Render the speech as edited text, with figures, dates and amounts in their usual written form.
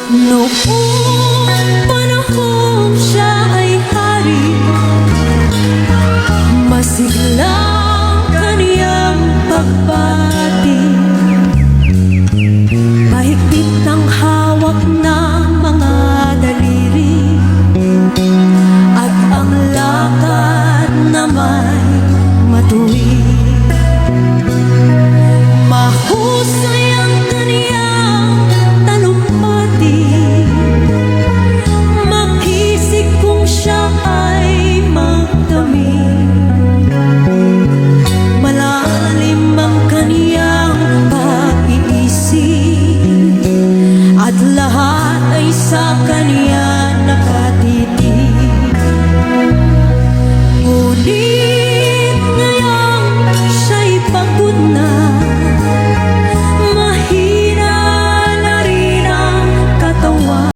Noong panahon siya ay hari, masiglang kaniyang pagbati. Mahigpit ang hawak ng mga daliri, at ang lakad na may matuwid. Mahusay ang kaniyang talumpati, makisig kung siya ay magdamit. Malalim ang kaniyang pag-iisip, at lahat ay sa kaniya